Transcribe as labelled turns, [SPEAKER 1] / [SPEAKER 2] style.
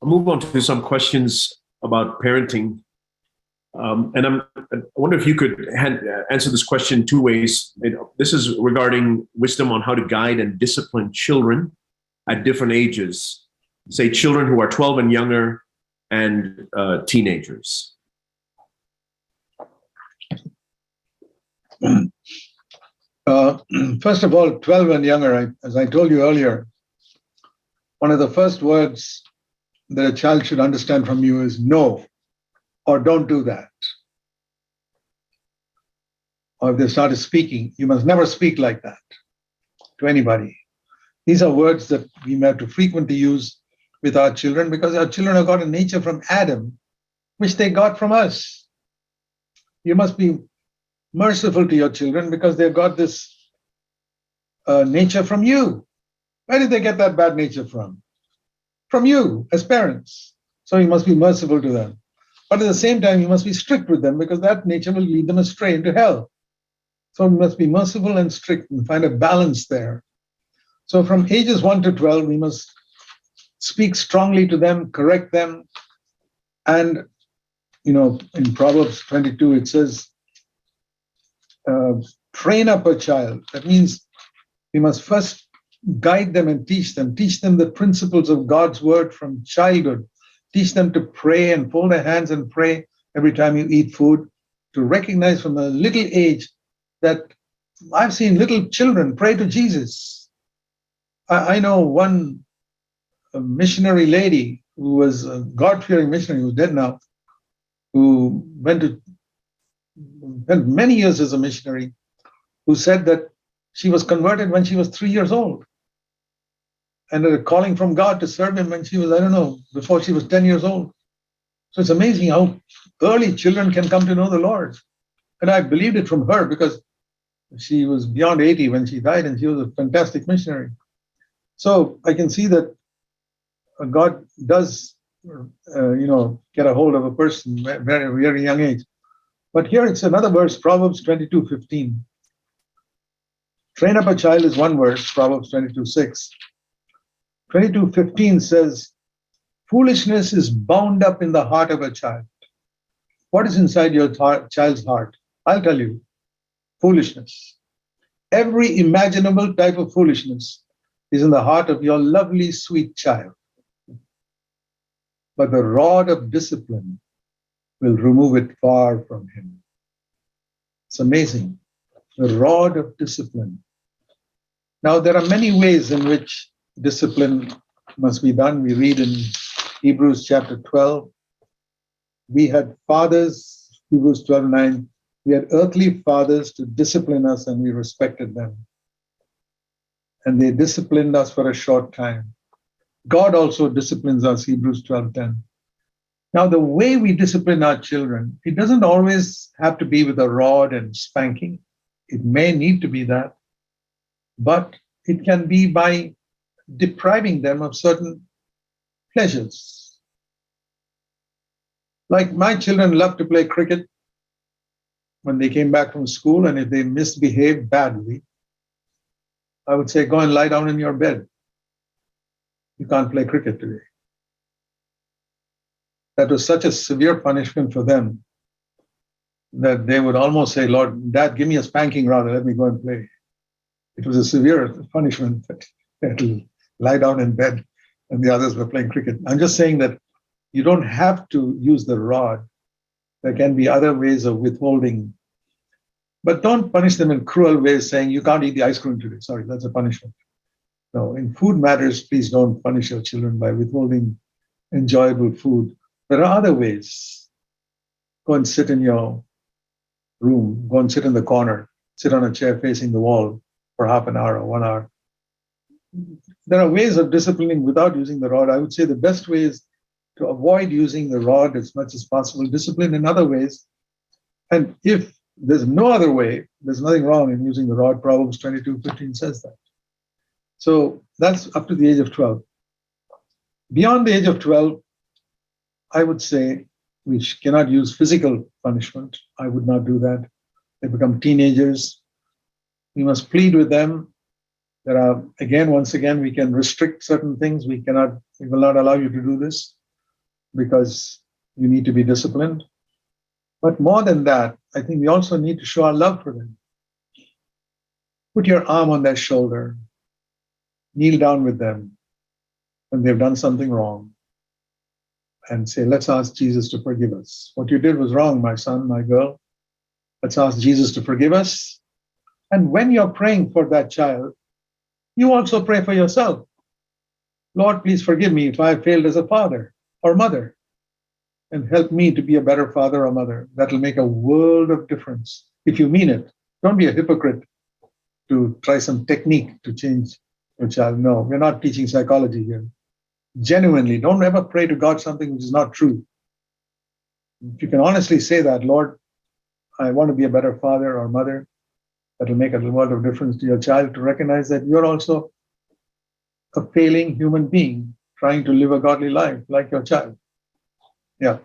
[SPEAKER 1] I'll move on to some questions about parenting. I wonder if you could answer this question two ways. This is regarding wisdom on how to guide and discipline children at different ages, say children who are 12 and younger and teenagers.
[SPEAKER 2] First of all, 12 and younger, as I told you earlier, one of the first words that a child should understand from you is no, or don't do that. Or if they started speaking, you must never speak like that to anybody. These are words that we have to frequently use with our children because our children have got a nature from Adam, which they got from us. You must be merciful to your children because they've got this nature from you. Where did they get that bad nature from? From you as parents. So you must be merciful to them. But at the same time, you must be strict with them because that nature will lead them astray into hell. So we must be merciful and strict and find a balance there. So from ages 1 to 12, we must speak strongly to them, correct them. And, in Proverbs 22, it says, train up a child. That means we must first guide them and teach them the principles of God's word from childhood. Teach them to pray and fold their hands and pray every time you eat food, to recognize from a little age that I've seen little children pray to Jesus. I know one missionary lady who was a God-fearing missionary, who's dead now, who spent many years as a missionary, who said that she was converted when she was 3 years old. And a calling from God to serve him when she was, before she was 10 years old. So it's amazing how early children can come to know the Lord. And I believed it from her because she was beyond 80 when she died and she was a fantastic missionary. So I can see that God does, get a hold of a person at a very, very young age. But here it's another verse, Proverbs 22:15. Train up a child is one verse, Proverbs 22:6. 22:15 says, foolishness is bound up in the heart of a child. What is inside your child's heart? I'll tell you, foolishness. Every imaginable type of foolishness is in the heart of your lovely, sweet child. But the rod of discipline will remove it far from him. It's amazing. The rod of discipline. Now, there are many ways in which discipline must be done. We read in Hebrews chapter 12. We had fathers, Hebrews 12:9. We had earthly fathers to discipline us and we respected them. And they disciplined us for a short time. God also disciplines us, Hebrews 12:10. Now, the way we discipline our children, it doesn't always have to be with a rod and spanking. It may need to be that, but it can be by depriving them of certain pleasures. Like my children love to play cricket when they came back from school, and if they misbehaved badly, I would say, go and lie down in your bed. You can't play cricket today. That was such a severe punishment for them that they would almost say, Lord, Dad, give me a spanking rather, let me go and play. It was a severe punishment that they had to lie down in bed and the others were playing cricket. I'm just saying that you don't have to use the rod. There can be other ways of withholding. But don't punish them in cruel ways saying, you can't eat the ice cream today. Sorry, that's a punishment. No, in food matters, please don't punish your children by withholding enjoyable food. There are other ways. Go and sit in your room. Go and sit in the corner. Sit on a chair facing the wall for half an hour or 1 hour. There are ways of disciplining without using the rod. I would say the best way is to avoid using the rod as much as possible, discipline in other ways. And if there's no other way, there's nothing wrong in using the rod. Proverbs 22:15 says that. So that's up to the age of 12. Beyond the age of 12, I would say we cannot use physical punishment. I would not do that. They become teenagers. We must plead with them. Once again, we can restrict certain things. We will not allow you to do this. because you need to be disciplined. But more than that, I think we also need to show our love for them. Put your arm on their shoulder, kneel down with them when they've done something wrong, and say, let's ask Jesus to forgive us. What you did was wrong, my son, my girl. Let's ask Jesus to forgive us. And when you're praying for that child, you also pray for yourself. Lord, please forgive me if I have failed as a father or mother, and help me to be a better father or mother. That'll make a world of difference if you mean it. Don't be a hypocrite to try some technique to change your child. No, we're not teaching psychology here. Genuinely, don't ever pray to God something which is not true. If you can honestly say that, Lord, I want to be a better father or mother, that'll make a world of difference to your child to recognize that you're also a failing human being trying to live a godly life like your child. Yeah.